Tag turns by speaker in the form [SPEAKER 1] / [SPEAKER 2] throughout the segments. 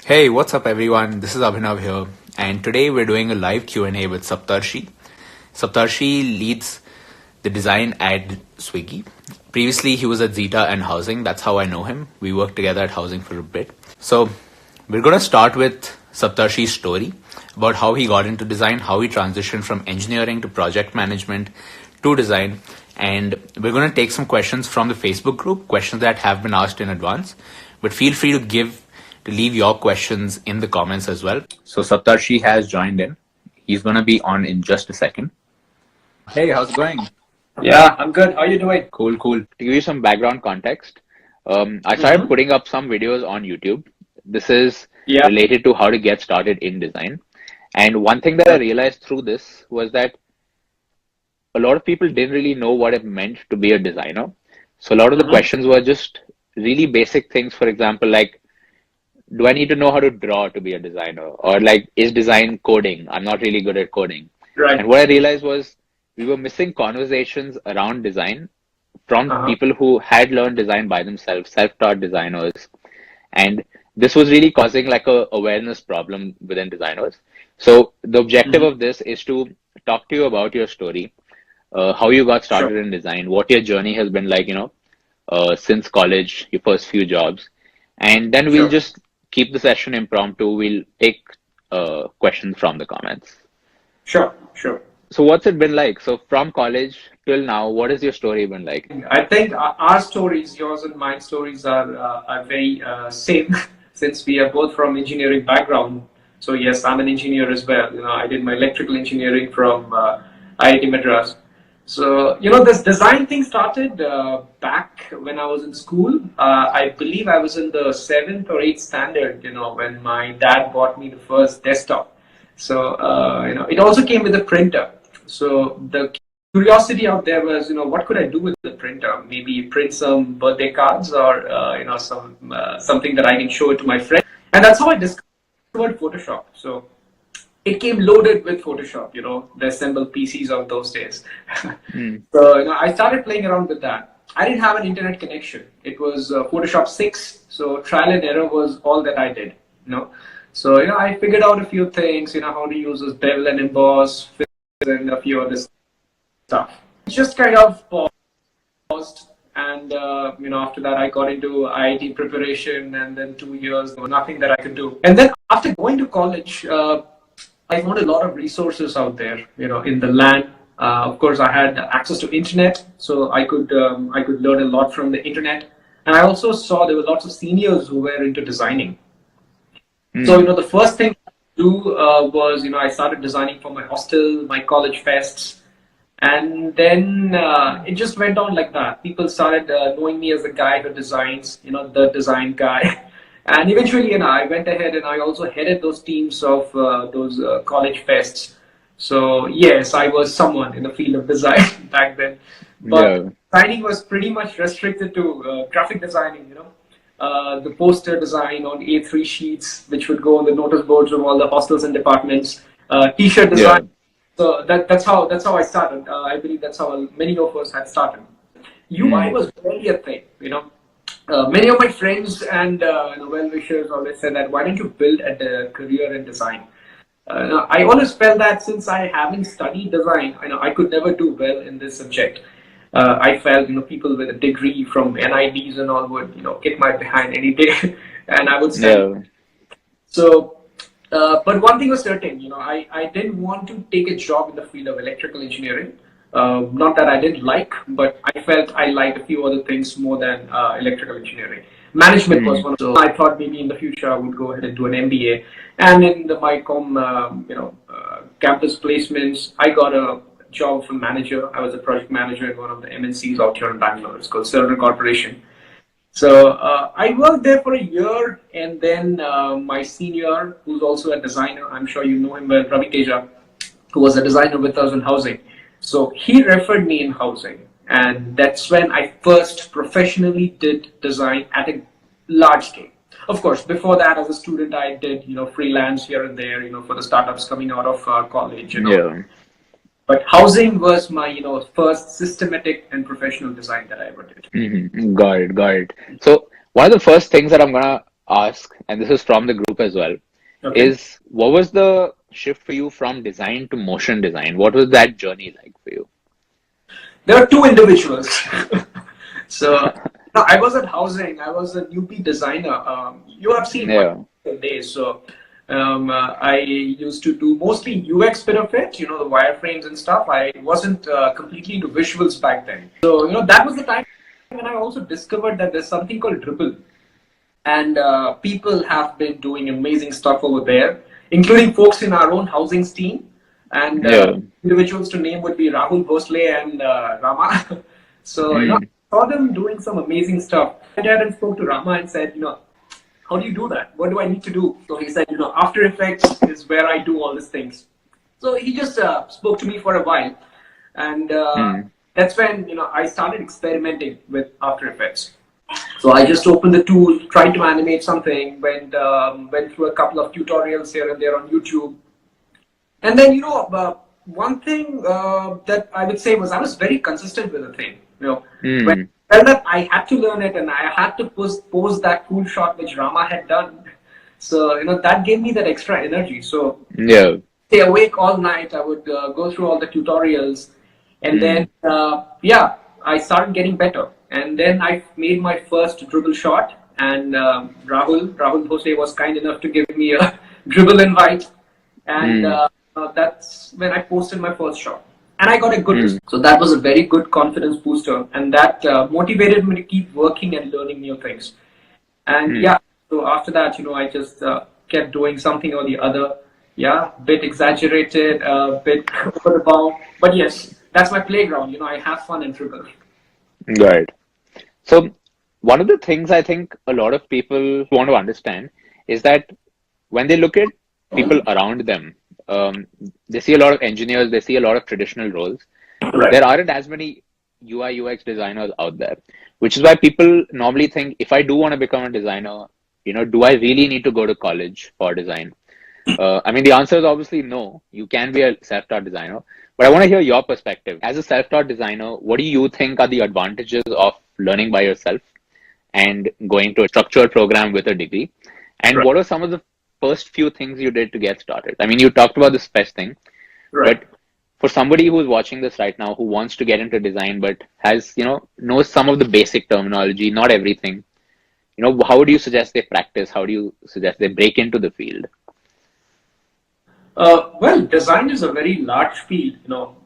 [SPEAKER 1] Hey, what's up everyone? This is Abhinav here, and today we're doing a live Q&A with Saptarshi. Saptarshi leads the design at Swiggy. Previously, he was at Zeta and Housing. That's how I know him. We worked together at Housing for a bit. So, we're going to start with Saptarshi's story about how he got into design, how he transitioned from engineering to project management to design, and we're going to take some questions from the Facebook group, questions that have been asked in advance. But feel free to leave your questions in the comments as well. So Saptarshi has joined in. He's going to be on in just a second. Hey, how's it going?
[SPEAKER 2] Yeah, I'm good. How are you doing?
[SPEAKER 1] Cool. To give you some background context, I started putting up some videos on YouTube. This is related to how to get started in design. And one thing that I realized through this was that a lot of people didn't really know what it meant to be a designer. So a lot of the questions were just really basic things. For example, like, do I need to know how to draw to be a designer? Or like, is design coding? I'm not really good at coding.
[SPEAKER 2] Right.
[SPEAKER 1] And what I realized was we were missing conversations around design from people who had learned design by themselves, self-taught designers. And this was really causing like a awareness problem within designers. So the objective of this is to talk to you about your story, how you got started in design, what your journey has been like, since college, your first few jobs. And then we'll just keep the session impromptu. We'll take questions from the comments.
[SPEAKER 2] Sure.
[SPEAKER 1] So what's it been like? So from college till now, what has your story been like?
[SPEAKER 2] I think our stories, yours and my stories, are very same since we are both from engineering background. So yes, I'm an engineer as well. I did my electrical engineering from IIT Madras. So this design thing started back when I was in school. I believe I was in the 7th or 8th standard. When my dad bought me the first desktop. So it also came with a printer. So the curiosity out there was, what could I do with the printer? Maybe print some birthday cards or, something that I can show it to my friend. And that's how I discovered Photoshop. So it came loaded with Photoshop, the assembled PCs of those days. So, I started playing around with that. I didn't have an internet connection. It was Photoshop 6. So trial and error was all that I did, So, I figured out a few things, how to use this bevel and emboss, and a few other stuff. Just kind of paused, and after that I got into IIT preparation, and then 2 years there was nothing that I could do. And then after going to college, I found a lot of resources out there, in the land. Of course, I had access to internet, so I could learn a lot from the internet. And I also saw there were lots of seniors who were into designing. So the first thing I do was I started designing for my hostel, my college fests, and then it just went on like that. People started knowing me as the guy who designs, the design guy. And eventually, I went ahead and I also headed those teams of those college fests. So yes, I was someone in the field of design back then. But designing was pretty much restricted to graphic designing, the poster design on A3 sheets, which would go on the notice boards of all the hostels and departments, T-shirt design. So that's how I started. I believe that's how many of us had started. UI was really a thing, Many of my friends and well-wishers always said that, why don't you build a career in design? I always felt that since I haven't studied design, I could never do well in this subject. I felt, people with a degree from NIDs and all would, kick my behind any day, and I would say. So, but one thing was certain, I didn't want to take a job in the field of electrical engineering. Not that I didn't like, but I felt I liked a few other things more than electrical engineering. Management was one of those. I thought maybe in the future I would go ahead and do an MBA. And in the MyCom, campus placements, I got a job for manager. I was a project manager in one of the MNCs out here in Bangalore. It's called Cerner Corporation. So I worked there for a year, and then my senior, who's also a designer, I'm sure you know him well, Ravi Teja, who was a designer with us in housing. So he referred me in housing, and that's when I first professionally did design at a large scale. Of course, before that, as a student, I did freelance here and there, for the startups coming out of college. But housing was my first systematic and professional design that I ever did.
[SPEAKER 1] Got it. So one of the first things that I'm gonna ask, and this is from the group as well,
[SPEAKER 2] Okay.
[SPEAKER 1] is what was the shift for you from design to motion design? What was that journey like for you?
[SPEAKER 2] There are two individuals. So no, I was at housing. I was a newbie designer. You have seen my
[SPEAKER 1] Yeah.
[SPEAKER 2] days. So I used to do mostly UX bit of it. The wireframes and stuff. I wasn't completely into visuals back then. So that was the time when I also discovered that there's something called Dribble, and people have been doing amazing stuff over there, including folks in our own housing team. And
[SPEAKER 1] Yeah.
[SPEAKER 2] individuals to name would be Rahul Bhosle and Rama. So, I
[SPEAKER 1] Mm.
[SPEAKER 2] saw them doing some amazing stuff. I went and spoke to Rama and said, how do you do that? What do I need to do? So he said, After Effects is where I do all these things. So he just spoke to me for a while. And that's when, I started experimenting with After Effects. So I just opened the tool, tried to animate something, went through a couple of tutorials here and there on YouTube. And then, one thing that I would say was I was very consistent with the thing. When I felt that I had to learn it and I had to pose that cool shot which Rama had done. So, that gave me that extra energy. So,
[SPEAKER 1] Yeah.
[SPEAKER 2] stay awake all night. I would go through all the tutorials. And then, I started getting better. And then I made my first dribble shot. And Rahul Bhosle was kind enough to give me a dribble invite. And that's when I posted my first shot. And I got a good result. So that was a very good confidence booster. And that motivated me to keep working and learning new things. And so after that, I just kept doing something or the other. Yeah, bit exaggerated, bit over the bound. But yes, that's my playground. I have fun and dribble.
[SPEAKER 1] Right. So one of the things I think a lot of people want to understand is that when they look at people around them, they see a lot of engineers, they see a lot of traditional roles.
[SPEAKER 2] Right.
[SPEAKER 1] There aren't as many UI UX designers out there, which is why people normally think, if I do want to become a designer, do I really need to go to college for design? I mean, the answer is obviously no. You can be a self-taught designer, but I want to hear your perspective. As a self-taught designer, what do you think are the advantages of learning by yourself and going to a structured program with a degree? And
[SPEAKER 2] Right.
[SPEAKER 1] what are some of the first few things you did to get started? I mean, you talked about the spec thing,
[SPEAKER 2] Right.
[SPEAKER 1] but for somebody who's watching this right now, who wants to get into design, but has, knows some of the basic terminology, not everything, how would you suggest they practice? How do you suggest they break into the field?
[SPEAKER 2] Well, design is a very large field.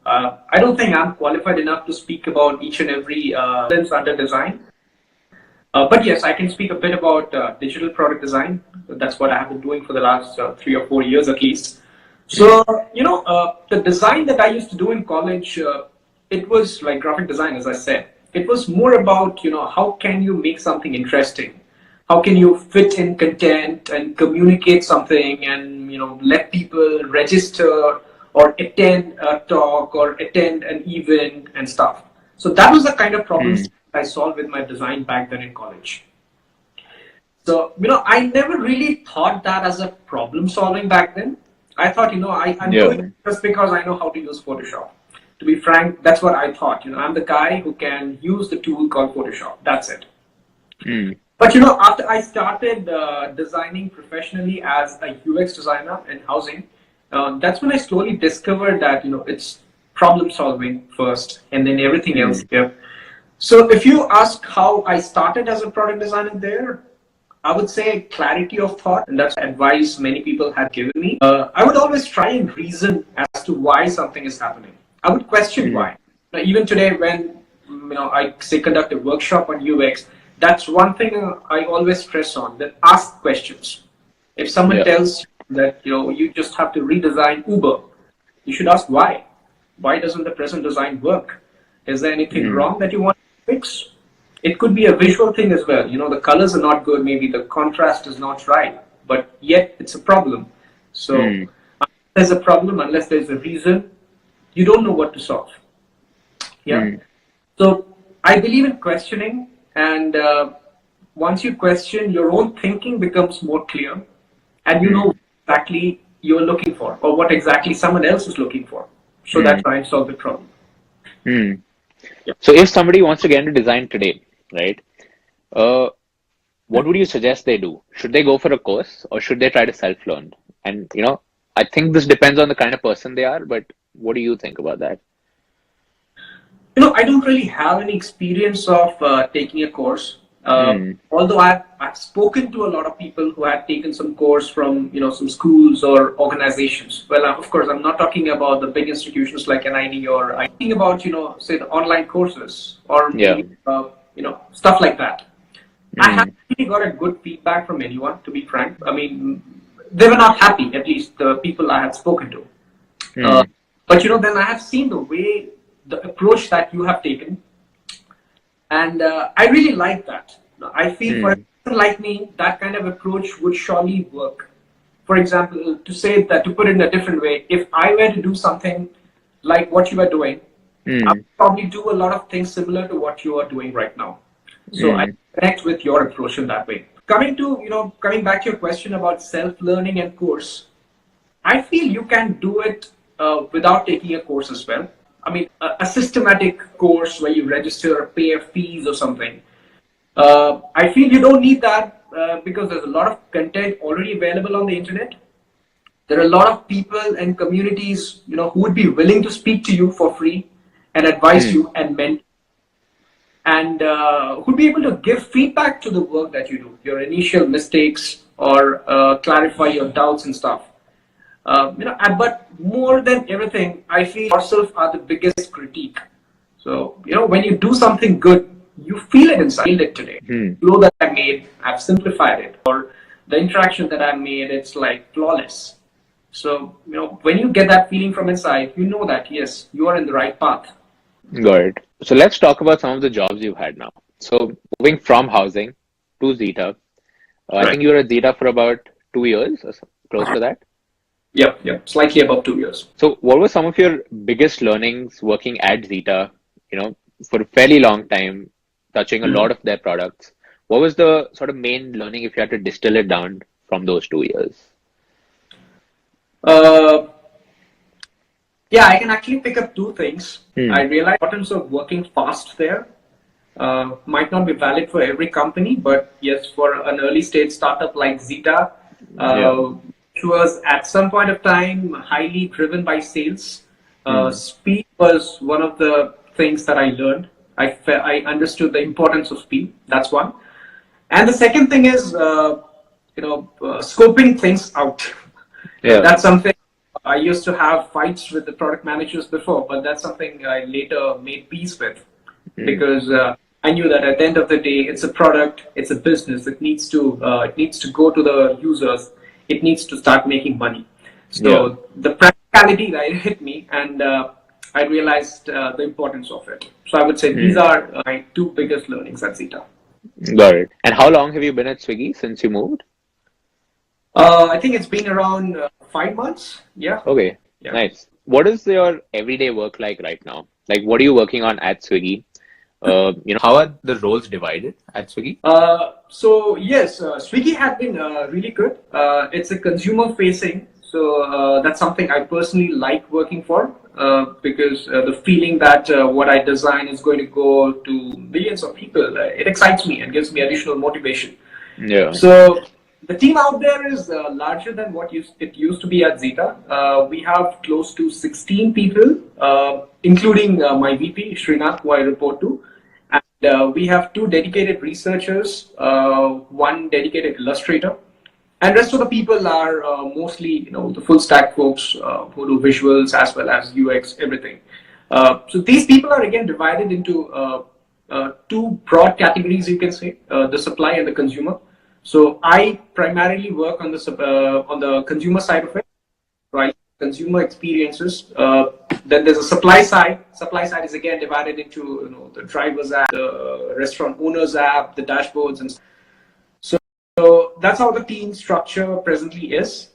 [SPEAKER 2] I don't think I'm qualified enough to speak about each and every sense under design. But yes, I can speak a bit about digital product design. That's what I have been doing for the last 3 or 4 years at least. So, the design that I used to do in college, it was like graphic design, as I said. It was more about, how can you make something interesting? How can you fit in content and communicate something and, let people register or attend a talk or attend an event and stuff. So that was the kind of problems I solved with my design back then in college. So, I never really thought that as a problem solving back then. I thought, I'm doing it just because I know how to use Photoshop. To be frank, that's what I thought. I'm the guy who can use the tool called Photoshop. That's it. But, after I started designing professionally as a UX designer in housing, that's when I slowly discovered that, it's problem solving first and then everything else. Yeah. So if you ask how I started as a product designer there, I would say clarity of thought, and that's advice many people have given me. I would always try and reason as to why something is happening. I would question why. Now, even today, when I say conduct a workshop on UX, that's one thing I always stress on: that ask questions. If someone tells you that you just have to redesign Uber, you should ask why. Why doesn't the present design work? Is there anything wrong that you want to fix? It could be a visual thing as well. The colors are not good, maybe the contrast is not right, but yet it's a problem. So unless there's a problem, unless there's a reason, you don't know what to solve. Yeah. So I believe in questioning, and once you question, your own thinking becomes more clear, and you know exactly you're looking for, or what exactly someone else is looking for. So that's how I solve the problem.
[SPEAKER 1] So if somebody wants to get into design today, right? what would you suggest they do? Should they go for a course or should they try to self-learn? And, I think this depends on the kind of person they are, but what do you think about that?
[SPEAKER 2] I don't really have any experience of taking a course. Although I've spoken to a lot of people who had taken some course from some schools or organizations. Well, of course, I'm not talking about the big institutions like NID, or I'm talking about say the online courses or maybe stuff like that. I haven't really got a good feedback from anyone, to be frank. I mean, they were not happy, at least the people I had spoken to. But then I have seen the approach that you have taken, and I really like that. I feel for a person like me, that kind of approach would surely work. For example, to put it in a different way, if I were to do something like what you are doing, I would probably do a lot of things similar to what you are doing right now. So I connect with your approach in that way. Coming back to your question about self-learning and course, I feel you can do it without taking a course as well. I mean, a systematic course where you register, pay a fees or something. I feel you don't need that because there's a lot of content already available on the internet. There are a lot of people and communities, who would be willing to speak to you for free and advise you and mentor, and who'd be able to give feedback to the work that you do, your initial mistakes, or clarify your doubts and stuff. But more than everything, I feel yourself are the biggest critique. So, when you do something good, you feel it inside. I feel it today. The flow that I made, I've simplified it. Or the interaction that I made, it's like flawless. So, when you get that feeling from inside, you know that, yes, you are in the right path.
[SPEAKER 1] Got it. So let's talk about some of the jobs you've had now. So moving from housing to Zeta,
[SPEAKER 2] Right.
[SPEAKER 1] I think you were at Zeta for about 2 years, or close to that.
[SPEAKER 2] Yep. Slightly above 2 years.
[SPEAKER 1] So what were some of your biggest learnings working at Zeta, for a fairly long time, touching a lot of their products? What was the sort of main learning if you had to distill it down from those 2 years?
[SPEAKER 2] Yeah, I can actually pick up two things. I realized the importance of working fast there. Might not be valid for every company, but yes, for an early stage startup like Zeta, which was at some point of time highly driven by sales. Speed was one of the things that I learned. I understood the importance of speed. That's one. And the second thing is, scoping things out. That's something I used to have fights with the product managers before, but that's something I later made peace with, because I knew that at the end of the day, it's a product, it's a business. It needs to go to the users. It needs to start making money. So the practicality that hit me, and I realized the importance of it. So I would say these are my two biggest learnings at Zeta.
[SPEAKER 1] Got it. And how long have you been at Swiggy since you moved?
[SPEAKER 2] I think it's been around 5 months. Yeah.
[SPEAKER 1] Okay. Yeah. Nice. What is your everyday work like right now? Like, what are you working on at Swiggy? How are the roles divided at Swiggy?
[SPEAKER 2] So yes, Swiggy has been really good. It's a consumer facing, so that's something I personally like working for, because the feeling that what I design is going to go to millions of people, it excites me and gives me additional motivation.
[SPEAKER 1] Yeah.
[SPEAKER 2] So the team out there is larger than what it used to be at Zeta. We have close to 16 people, including my VP, Srinath, who I report to. And we have 2 dedicated researchers, 1 dedicated illustrator. And rest of the people are mostly, the full stack folks who do visuals as well as UX, everything. So these people are again divided into 2 broad categories, you can say, the supply and the consumer. So I primarily work on the consumer side of it, right? Consumer experiences. Then there's a supply side. Supply side is again divided into the driver's app, the restaurant owner's app, the dashboards, and so that's how the team structure presently is.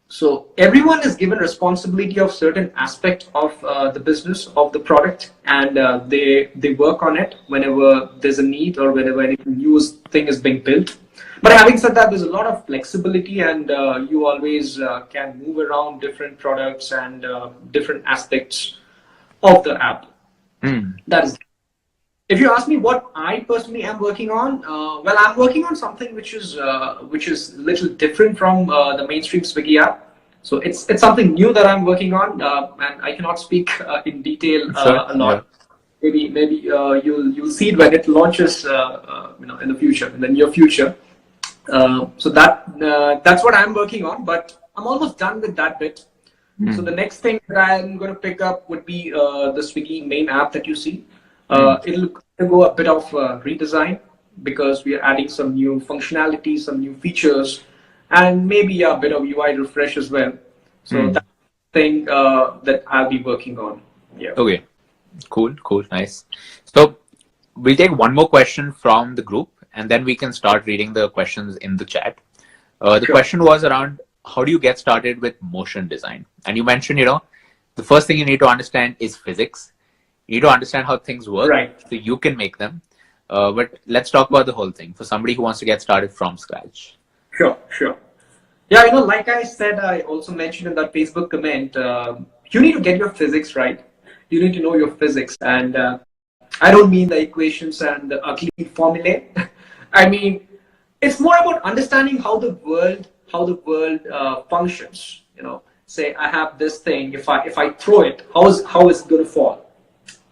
[SPEAKER 2] So everyone is given responsibility of certain aspect of the business of the product, and they work on it whenever there's a need or whenever any new thing is being built. But having said that, there's a lot of flexibility, and you always can move around different products and different aspects of the app. That is. If you ask me what I personally am working on, well, I'm working on something which is a little different from the mainstream Swiggy app. So it's something new that I'm working on, and I cannot speak in detail
[SPEAKER 1] Sure.
[SPEAKER 2] a
[SPEAKER 1] Yeah.
[SPEAKER 2] lot. Maybe you'll see it when it launches, in the future, in the near future. So that's what I'm working on, but I'm almost done with that bit. So the next thing that I'm going to pick up would be the Swiggy main app that you see. It'll go a bit of redesign because we are adding some new functionality, some new features, and maybe a bit of UI refresh as well. So that's the thing that I'll be working on. Yeah.
[SPEAKER 1] Okay. Cool. Nice. So we'll take one more question from the group and then we can start reading the questions in the chat. The
[SPEAKER 2] Sure.
[SPEAKER 1] question was around how do you get started with motion design? And you mentioned, the first thing you need to understand is physics. You need to understand how things work
[SPEAKER 2] Right.
[SPEAKER 1] so you can make them. But let's talk about the whole thing for somebody who wants to get started from scratch.
[SPEAKER 2] Sure. Yeah, like I said, I also mentioned in that Facebook comment, you need to get your physics right. You need to know your physics, and I don't mean the equations and the ugly formulae. I mean, it's more about understanding how the world functions. Say I have this thing. If I throw it, how is it going to fall?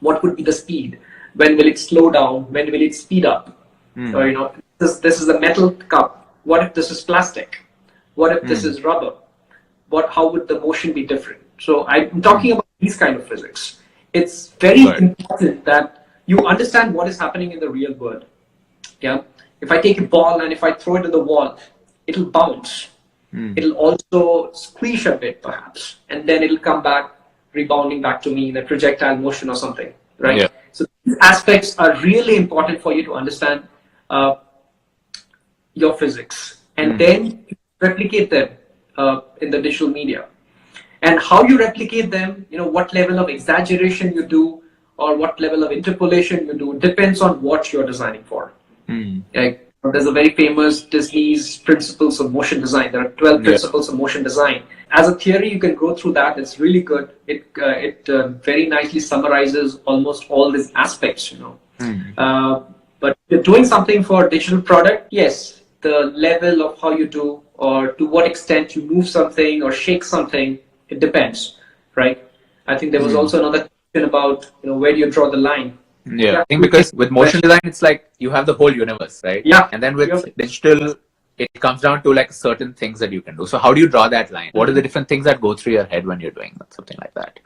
[SPEAKER 2] What would be the speed? When will it slow down? When will it speed up? Or this is a metal cup. What if this is plastic? What if this is rubber? How would the motion be different? So I'm talking about these kind of physics. It's very important that you understand what is happening in the real world. Yeah. If I take a ball and if I throw it to the wall, it'll bounce. It'll also squish a bit perhaps, and then it'll come back, rebounding back to me in a projectile motion or something, right?
[SPEAKER 1] Yeah.
[SPEAKER 2] So these aspects are really important for you to understand your physics, and then replicate them in the digital media. And how you replicate them, what level of exaggeration you do or what level of interpolation you do depends on what you're designing for. Like, there's a very famous Disney's principles of motion design. There are 12 principles of motion design. As a theory, you can go through that. It's really good. It very nicely summarizes almost all these aspects. But if you're doing something for a digital product, yes, the level of how you do or to what extent you move something or shake something, it depends, right? I think there was also another question about where do you draw the line.
[SPEAKER 1] Yeah, I think because with motion design, it's like you have the whole universe, right?
[SPEAKER 2] Yeah.
[SPEAKER 1] And then with digital, it comes down to like certain things that you can do. So how do you draw that line? What are the different things that go through your head when you're doing something like that?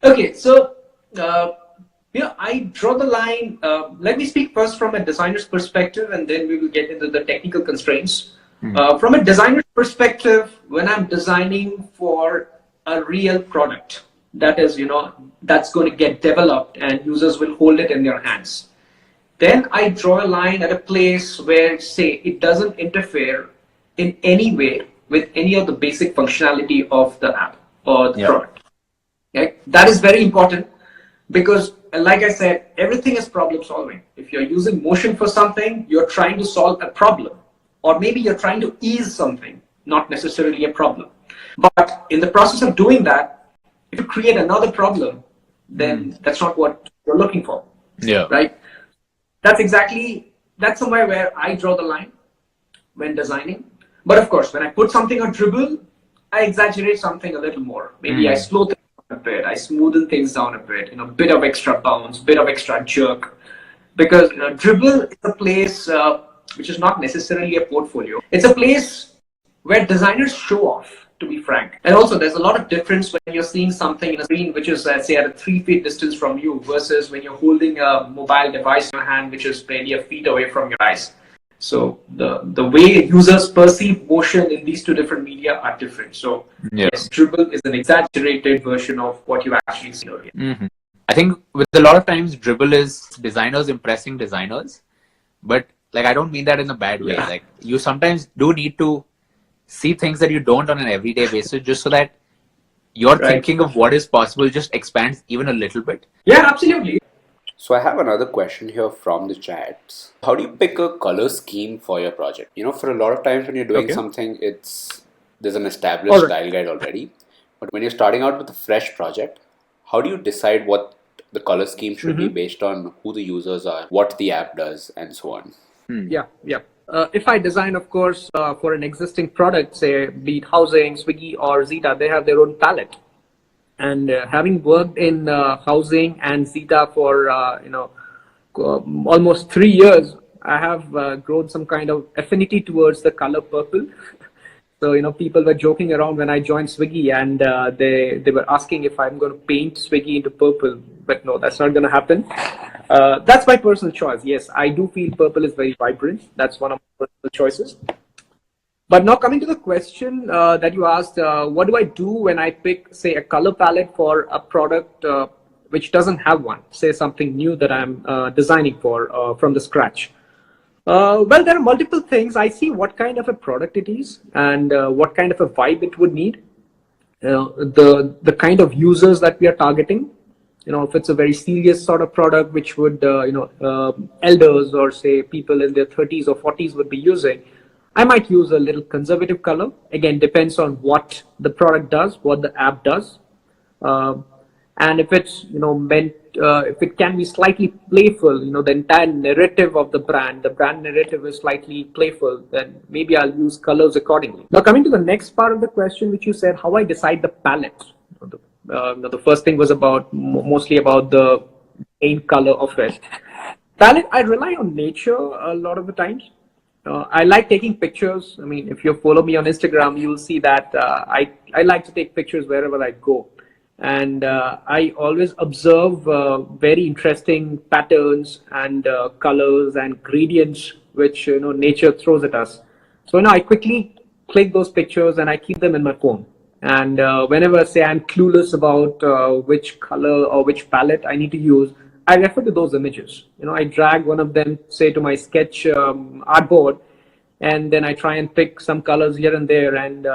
[SPEAKER 2] Okay, so I draw the line. Let me speak first from a designer's perspective, and then we will get into the technical constraints. From a designer's perspective, when I'm designing for a real product, that is, that's going to get developed and users will hold it in their hands. Then I draw a line at a place where, say, it doesn't interfere in any way with any of the basic functionality of the app or the product. Okay? That is very important because, like I said, everything is problem solving. If you're using motion for something, you're trying to solve a problem. Or maybe you're trying to ease something, not necessarily a problem. But in the process of doing that, if you create another problem, then that's not what you're looking for.
[SPEAKER 1] Yeah.
[SPEAKER 2] Right? That's somewhere where I draw the line when designing. But of course, when I put something on Dribble, I exaggerate something a little more. Maybe I slow things down a bit, I smoothen things down a bit, bit of extra bounce, bit of extra jerk. Because Dribble is a place which is not necessarily a portfolio. It's a place where designers show off, to be frank. And also, there's a lot of difference when you're seeing something in a screen which is, say, at a 3 feet distance from you versus when you're holding a mobile device in your hand which is maybe a feet away from your eyes. So the way users perceive motion in these two different media are different. So yes, Dribble is an exaggerated version of what you actually see earlier.
[SPEAKER 1] I think with a lot of times Dribble is designers impressing designers, but like I don't mean that in a bad way. Like you sometimes do need to see things that you don't on an everyday basis just so that your thinking of what is possible just expands even a little bit.
[SPEAKER 2] Yeah, absolutely.
[SPEAKER 3] So I have another question here from the chats. How do you pick a color scheme for your project? For a lot of times when you're doing something, there's an established style guide already. But when you're starting out with a fresh project, how do you decide what the color scheme should be based on who the users are, what the app does, and so on.
[SPEAKER 2] Yeah, yeah. If I design, of course, for an existing product, say, be it Housing, Swiggy, or Zeta, they have their own palette. And having worked in Housing and Zeta for almost 3 years, I have grown some kind of affinity towards the color purple. So, people were joking around when I joined Swiggy, and they were asking if I'm going to paint Swiggy into purple. But no, that's not going to happen. That's my personal choice. Yes, I do feel purple is very vibrant. That's one of my personal choices. But now coming to the question that you asked, what do I do when I pick, say, a color palette for a product which doesn't have one, say something new that I'm designing for from the scratch? Well, there are multiple things. I see what kind of a product it is and what kind of a vibe it would need. The kind of users that we are targeting. If it's a very serious sort of product, which would, elders or say people in their 30s or 40s would be using, I might use a little conservative color. Again, depends on what the product does, what the app does. And if it's, meant, if it can be slightly playful, the entire narrative of the brand narrative is slightly playful, then maybe I'll use colors accordingly. Now, coming to the next part of the question, which you said, how I decide the palette. The first thing was mostly about the main color of it. Palette, I rely on nature a lot of the times. I like taking pictures. I mean, if you follow me on Instagram, you'll see that I like to take pictures wherever I go. And I always observe very interesting patterns and colors and gradients which nature throws at us. So I quickly click those pictures and I keep them in my phone. And whenever, say, I'm clueless about which color or which palette I need to use, I refer to those images. I drag one of them, say, to my sketch artboard, and then I try and pick some colors here and there, and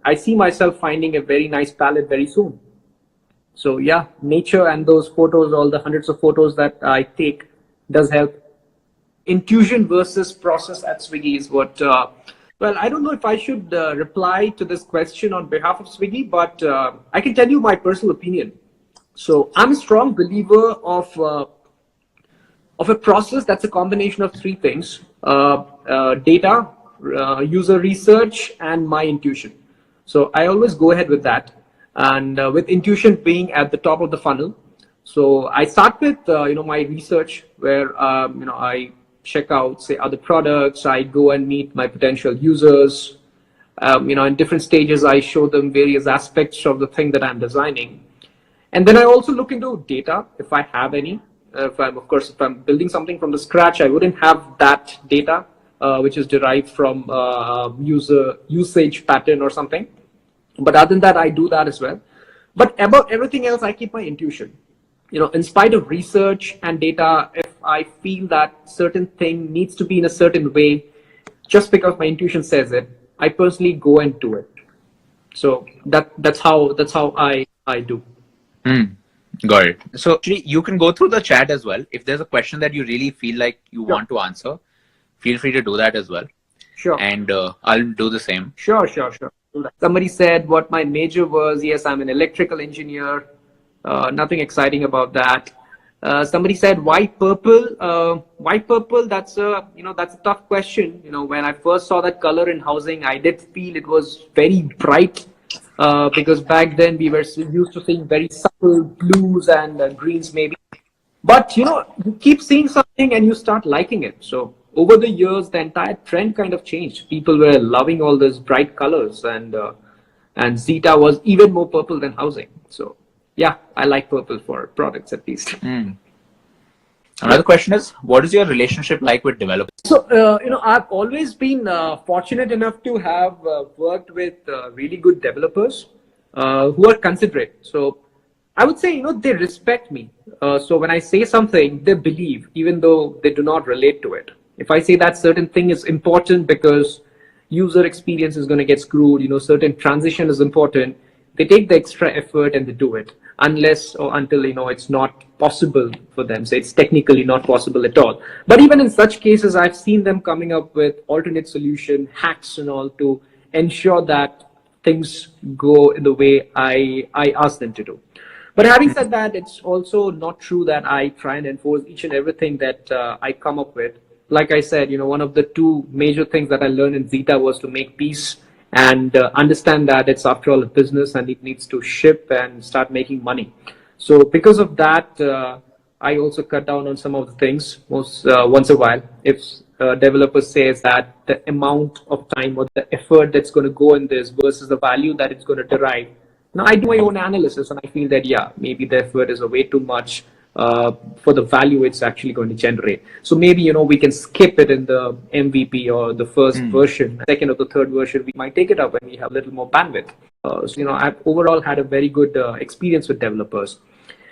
[SPEAKER 2] I see myself finding a very nice palette very soon. So yeah, nature and those photos, all the hundreds of photos that I take, does help. Intuition versus process at Swiggy is what. Well, I don't know if I should reply to this question on behalf of Swiggy, but I can tell you my personal opinion. So I'm a strong believer of a process that's a combination of three things: data, user research, and my intuition. So I always go ahead with that, and with intuition being at the top of the funnel. So I start with my research, where I check out, say, other products. I go and meet my potential users. In different stages, I show them various aspects of the thing that I'm designing. And then I also look into data, if I have any. If I'm building something from the scratch, I wouldn't have that data, which is derived from user usage pattern or something. But other than that, I do that as well. But about everything else, I keep my intuition. In spite of research and data, if I feel that certain thing needs to be in a certain way, just because my intuition says it, I personally go and do it. So that's how I do.
[SPEAKER 1] Got it. So actually, you can go through the chat as well. If there's a question that you really feel like you want to answer, feel free to do that as well.
[SPEAKER 2] Sure.
[SPEAKER 1] And I'll do the same.
[SPEAKER 2] Sure. Somebody said what my major was. Yes, I'm an electrical engineer. Nothing exciting about that. Somebody said, why purple? Why purple? That's a tough question. When I first saw that color in Housing, I did feel it was very bright, because back then we were used to seeing very subtle blues and greens maybe. But you keep seeing something and you start liking it. So over the years, the entire trend kind of changed. People were loving all those bright colors, and Zeta was even more purple than Housing. So yeah, I like purple for products at least.
[SPEAKER 1] Another question is, what is your relationship like with developers?
[SPEAKER 2] So, I've always been fortunate enough to have worked with really good developers who are considerate. So I would say, they respect me. So when I say something, they believe, even though they do not relate to it. If I say that certain thing is important because user experience is going to get screwed, certain transition is important, they take the extra effort and they do it, unless or until it's not possible for them. So it's technically not possible at all. But even in such cases, I've seen them coming up with alternate solution hacks and all to ensure that things go in the way I ask them to do. But having said that, it's also not true that I try and enforce each and everything that I come up with. Like I said, one of the two major things that I learned in Zeta was to make peace and understand that it's after all a business and it needs to ship and start making money. So because of that, I also cut down on some of the things once a while. If a developer says that the amount of time or the effort that's going to go in this versus the value that it's going to derive. Now I do my own analysis and I feel that, yeah, maybe the effort is a way too much for the value it's actually going to generate. So maybe, we can skip it in the MVP or the first version, second or the third version, we might take it up when we have a little more bandwidth. So, I've overall had a very good experience with developers.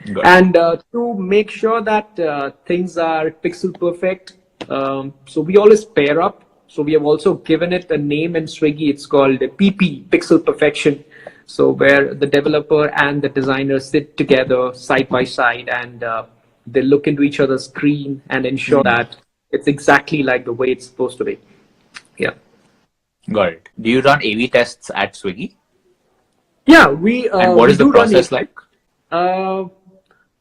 [SPEAKER 2] Good. And to make sure that things are pixel perfect, so we always pair up. So we have also given it a name in Swiggy. It's called PP, Pixel Perfection. So where the developer and the designer sit together side by side and they look into each other's screen and ensure that it's exactly like the way it's supposed to be. Yeah.
[SPEAKER 1] Got it. Do you run A/B tests at Swiggy?
[SPEAKER 2] Yeah, we.
[SPEAKER 1] And what is the process like?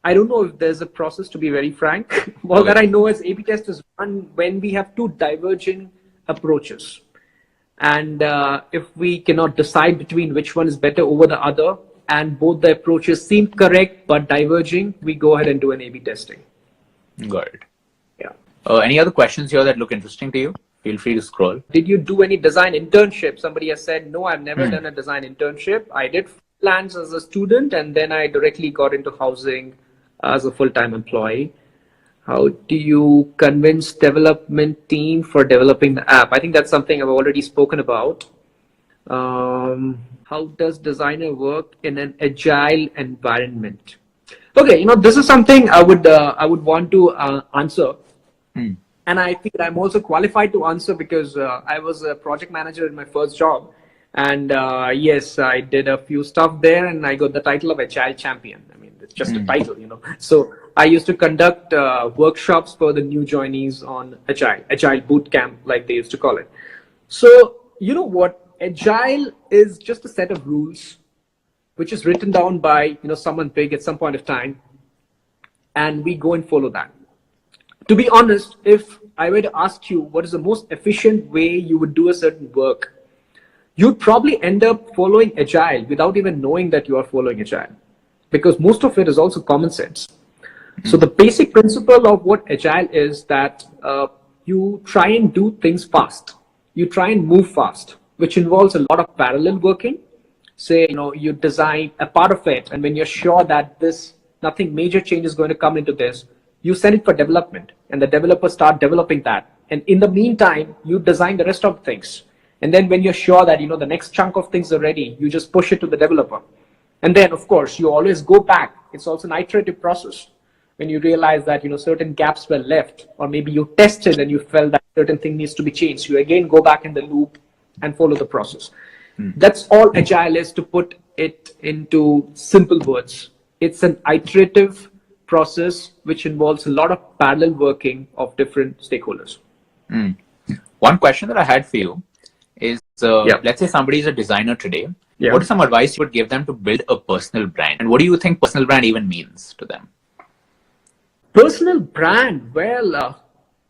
[SPEAKER 2] I don't know if there's a process, to be very frank. All that I know is A/B test is run when we have two diverging approaches. And if we cannot decide between which one is better over the other, and both the approaches seem correct but diverging, we go ahead and do an A/B testing.
[SPEAKER 1] Got it.
[SPEAKER 2] Yeah.
[SPEAKER 1] Any other questions here that look interesting to you? Feel free to scroll.
[SPEAKER 2] Did you do any design internship? Somebody has said, no, I've never done a design internship. I did freelance as a student, and then I directly got into housing as a full-time employee. How do you convince development team for developing the app? I think that's something I've already spoken about. How does designer work in an agile environment? Okay, this is something I would want to answer. And I think I'm also qualified to answer because I was a project manager in my first job. And yes, I did a few stuff there and I got the title of Agile Champion. I mean, it's just a title, So I used to conduct workshops for the new joinees on Agile boot camp, like they used to call it. So, you know what? Agile is just a set of rules, which is written down by, someone big at some point of time. And we go and follow that. To be honest, if I were to ask you what is the most efficient way you would do a certain work, you'd probably end up following Agile without even knowing that you are following Agile, because most of it is also common sense. So the basic principle of what Agile is that you try and do things fast. You try and move fast, which involves a lot of parallel working. Say, you design a part of it, and when you're sure that nothing major change is going to come into this, you send it for development, and the developers start developing that. And in the meantime, you design the rest of the things. And then when you're sure that, the next chunk of things are ready, you just push it to the developer. And then, of course, you always go back. It's also an iterative process. When you realize that, certain gaps were left, or maybe you tested and you felt that certain thing needs to be changed, you again go back in the loop and follow the process. That's all Agile is, to put it into simple words. It's an iterative process which involves a lot of parallel working of different stakeholders.
[SPEAKER 1] One question that I had for you is, let's say somebody is a designer today. What is some advice you would give them to build a personal brand? And what do you think personal brand even means to them?
[SPEAKER 2] Personal brand? Well,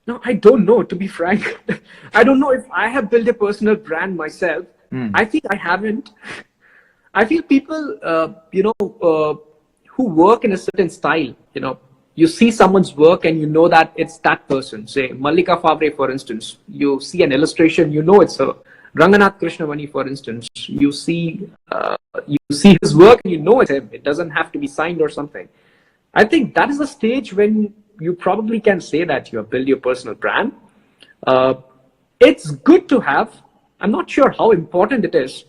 [SPEAKER 2] no, I don't know, to be frank. I don't know if I have built a personal brand myself. I think I haven't. I feel people, who work in a certain style, you see someone's work and you know that it's that person. Say Mallika Favre, for instance, you see an illustration, it's her. Ranganath Krishnavani, for instance, you see his work and it's him. It doesn't have to be signed or something. I think that is the stage when you probably can say that you have built your personal brand. It's good to have. I'm not sure how important it is.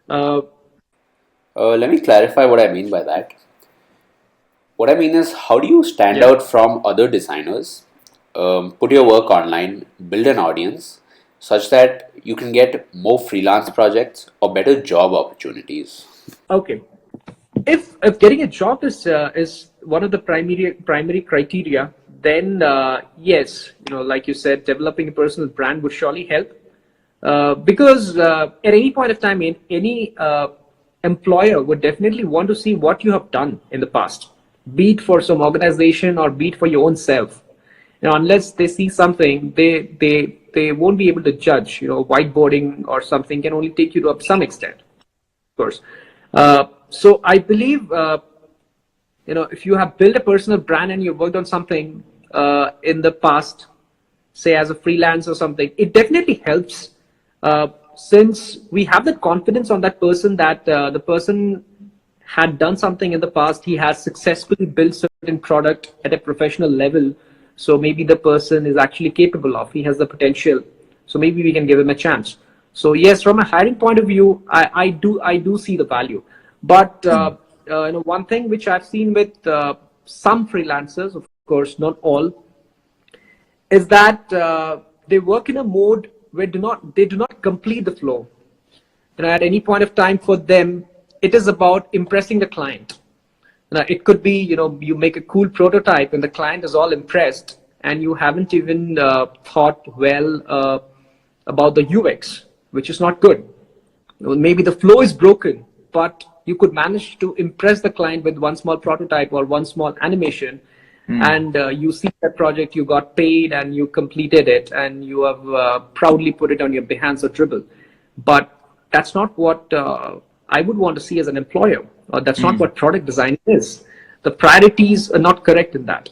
[SPEAKER 3] Let me clarify what I mean by that. What I mean is, how do you stand out from other designers, put your work online, build an audience, such that you can get more freelance projects or better job opportunities?
[SPEAKER 2] Okay. If getting a job is one of the primary criteria, then yes, like you said, developing a personal brand would surely help. Because at any point of time, in any employer would definitely want to see what you have done in the past, be it for some organization or be it for your own self. Unless they see something, they won't be able to judge. Whiteboarding or something can only take you to some extent, of course. So I believe, if you have built a personal brand and you worked on something in the past, say as a freelance or something, it definitely helps, since we have the confidence on that person that the person had done something in the past. He has successfully built certain product at a professional level. So maybe the person is actually capable of, he has the potential. So maybe we can give him a chance. So yes, from a hiring point of view, I do see the value. But one thing which I've seen with some freelancers, of course, not all, is that they work in a mode where they do not complete the flow. At any point of time for them, it is about impressing the client. It could be, you make a cool prototype and the client is all impressed, and you haven't even thought well about the UX, which is not good. Maybe the flow is broken, but you could manage to impress the client with one small prototype or one small animation. And you see that project, you got paid and you completed it, and you have proudly put it on your Behance or Dribble. But that's not what I would want to see as an employer, or that's not what product design is. The priorities are not correct in that.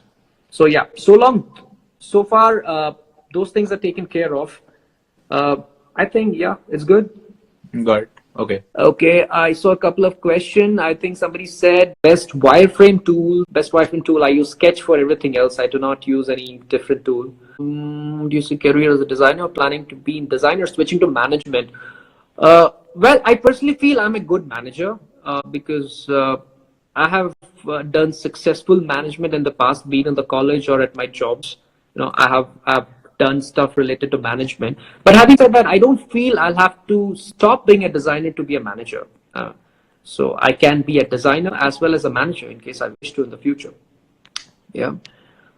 [SPEAKER 2] So yeah, so far, those things are taken care of. I think, yeah, it's good.
[SPEAKER 1] Got it. Okay.
[SPEAKER 2] Okay, I saw a couple of questions. I think somebody said best wireframe tool. I use Sketch for everything else. I do not use any different tool. Do you see career as a designer or planning to be in design or switching to management? Well, I personally feel I'm a good manager because I have done successful management in the past, be it in the college or at my jobs. I've done stuff related to management. But having said that, I don't feel I'll have to stop being a designer to be a manager. So I can be a designer as well as a manager in case I wish to in the future. Yeah.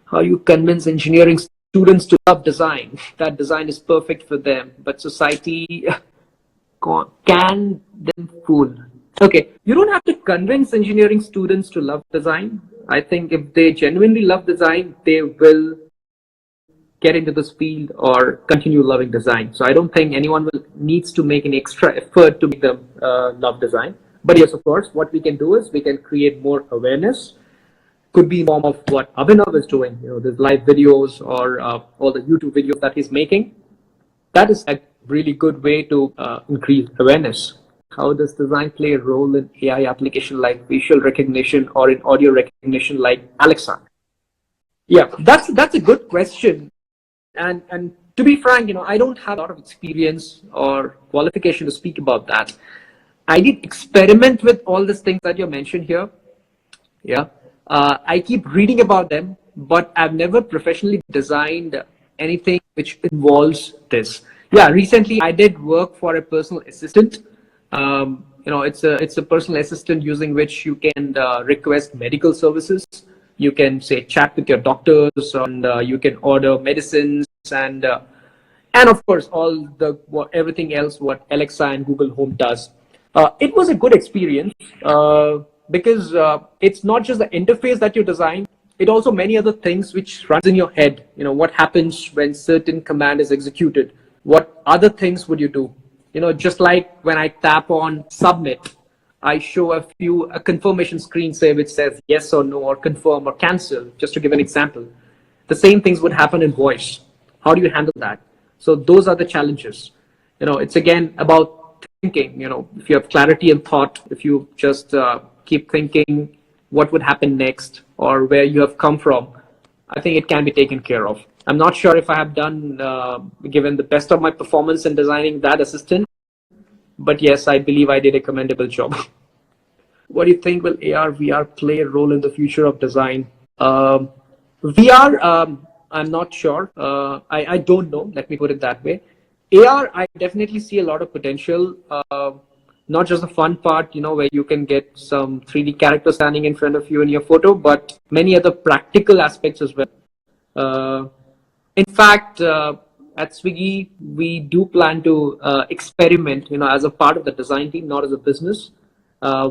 [SPEAKER 2] How you convince engineering students to love design, that design is perfect for them, but society can them fool. Okay, you don't have to convince engineering students to love design. I think if they genuinely love design, they will get into this field or continue loving design. So I don't think anyone needs to make an extra effort to make them love design. But yes, of course, what we can do is we can create more awareness. Could be in the form of what Abhinav is doing, there's live videos or all the YouTube videos that he's making. That is a really good way to increase awareness. How does design play a role in AI application like facial recognition or in audio recognition like Alexa? Yeah, that's a good question. And to be frank, I don't have a lot of experience or qualification to speak about that. I did experiment with all these things that you mentioned here. Yeah. I keep reading about them, but I've never professionally designed anything which involves this. Yeah, recently I did work for a personal assistant. It's a personal assistant using which you can request medical services. You can say chat with your doctors, and you can order medicines, and of course everything else what Alexa and Google Home does. It was a good experience because it's not just the interface that you design. It also many other things which runs in your head. What happens when certain command is executed? What other things would you do? Just like when I tap on submit, I show a confirmation screen, say, which says yes or no or confirm or cancel, just to give an example. The same things would happen in voice. How do you handle that? So those are the challenges. It's again about thinking. If you have clarity and thought, if you just keep thinking what would happen next or where you have come from, I think it can be taken care of. I'm not sure if I have given the best of my performance in designing that assistant, but yes, I believe I did a commendable job. What do you think, will AR, VR play a role in the future of design? VR, I'm not sure. I don't know. Let me put it that way. AR, I definitely see a lot of potential. Not just the fun part, where you can get some 3D character standing in front of you in your photo, but many other practical aspects as well. In fact, at Swiggy, we do plan to experiment, as a part of the design team, not as a business.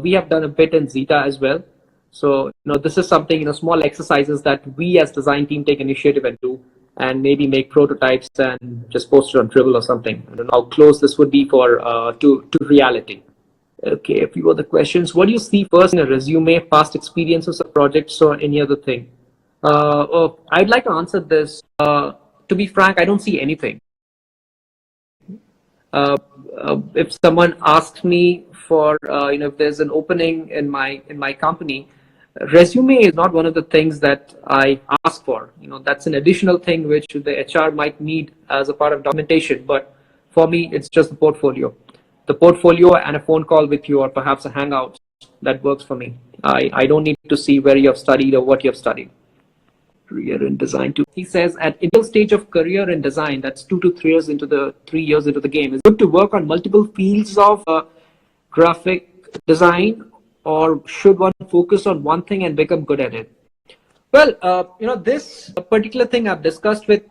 [SPEAKER 2] We have done a bit in Zeta as well. So, this is something, small exercises that we as design team take initiative and do, and maybe make prototypes and just post it on Dribble or something. I don't know how close this would be for to reality. Okay, a few other questions. What do you see first in a resume, past experiences of projects, or any other thing? I'd like to answer this. To be frank, I don't see anything. If someone asks me for, if there's an opening in my company, resume is not one of the things that I ask for. That's an additional thing which the HR might need as a part of documentation. But for me, it's just the portfolio. The portfolio and a phone call with you, or perhaps a hangout, that works for me. I don't need to see where you have studied or what you have studied. Career in design too. He says at initial stage of career in design, that's 2 to 3 years into the game, it's good to work on multiple fields of graphic design, or should one focus on one thing and become good at it? Well, this particular thing I've discussed with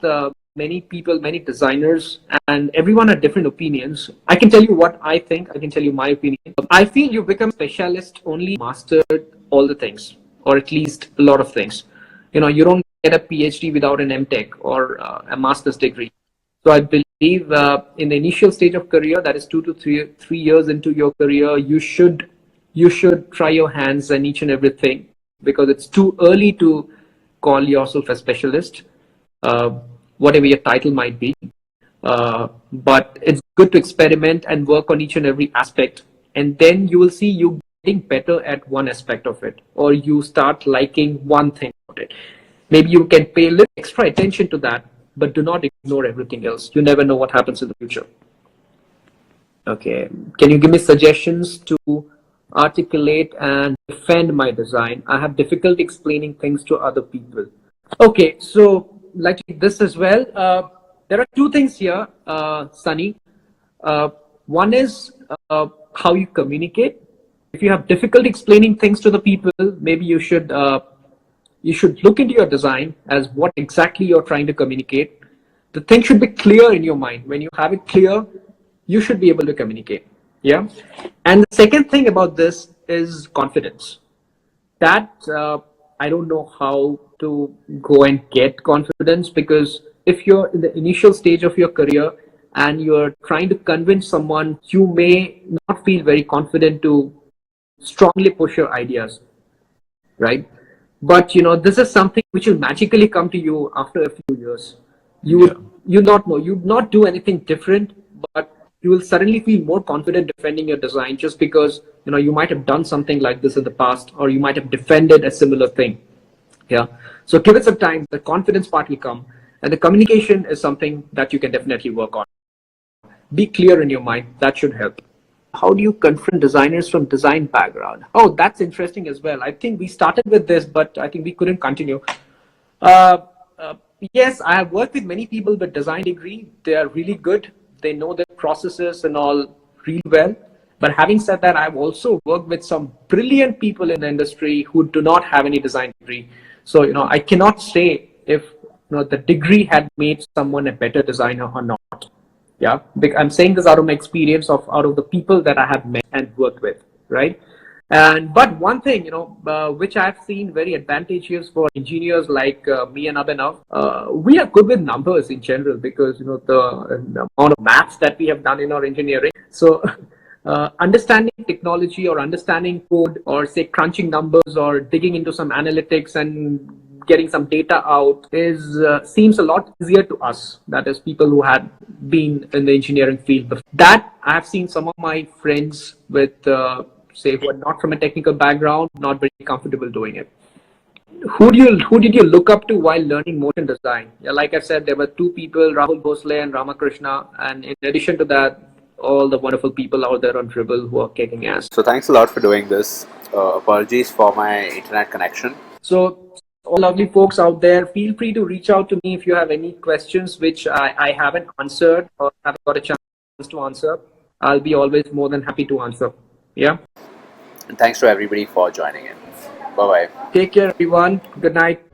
[SPEAKER 2] many people, many designers, and everyone had different opinions. I can tell you what I think. I can tell you my opinion. I feel you become specialist only mastered all the things, or at least a lot of things. You don't get a PhD without an MTech or a master's degree. So I believe in the initial stage of career, that is 2 to 3 years into your career, you should try your hands in each and everything, because it's too early to call yourself a specialist, whatever your title might be. But it's good to experiment and work on each and every aspect, and then you will see you getting better at one aspect of it, or you start liking one thing about it. Maybe you can pay a little extra attention to that, but do not ignore everything else. You never know what happens in the future. Okay, can you give me suggestions to articulate and defend my design? I have difficulty explaining things to other people. Okay, so like this as well. There are two things here, Sunny. One is how you communicate. If you have difficulty explaining things to the people, maybe you should look into your design as what exactly you're trying to communicate. The thing should be clear in your mind. When you have it clear, you should be able to communicate. Yeah. And the second thing about this is confidence. That I don't know how to go and get confidence, because if you're in the initial stage of your career and you're trying to convince someone, you may not feel very confident to strongly push your ideas, right? But this is something which will magically come to you after a few years. You not do anything different, but you will suddenly feel more confident defending your design, just because you might have done something like this in the past, or you might have defended a similar thing. Yeah. So give it some time. The confidence part will come, and the communication is something that you can definitely work on. Be clear in your mind. That should help. How do you confront designers from design background? Oh, that's interesting as well. I think we started with this, but I think we couldn't continue. Yes, I have worked with many people with design degree. They are really good. They know their processes and all really well. But having said that, I've also worked with some brilliant people in the industry who do not have any design degree. So, I cannot say if the degree had made someone a better designer or not. Yeah, I'm saying this out of my experience out of the people that I have met and worked with, right? But one thing, which I've seen very advantageous for engineers like me and Abhinav, we are good with numbers in general, because the amount of maths that we have done in our engineering. So understanding technology, or understanding code, or say crunching numbers, or digging into some analytics and getting some data out seems a lot easier to us. That is, people who had been in the engineering field before. That I have seen some of my friends with say who are not from a technical background, not very comfortable doing it. Who did you look up to while learning motion design? Yeah, like I said, there were two people, Rahul Bhosle and Ramakrishna, and in addition to that, all the wonderful people out there on Dribble who are kicking ass.
[SPEAKER 3] So thanks a lot for doing this. Apologies for my internet connection.
[SPEAKER 2] So all lovely folks out there, feel free to reach out to me if you have any questions which I haven't answered or haven't got a chance to answer. I'll be always more than happy to answer. Yeah.
[SPEAKER 3] And thanks to everybody for joining in. Bye-bye.
[SPEAKER 2] Take care, everyone. Good night.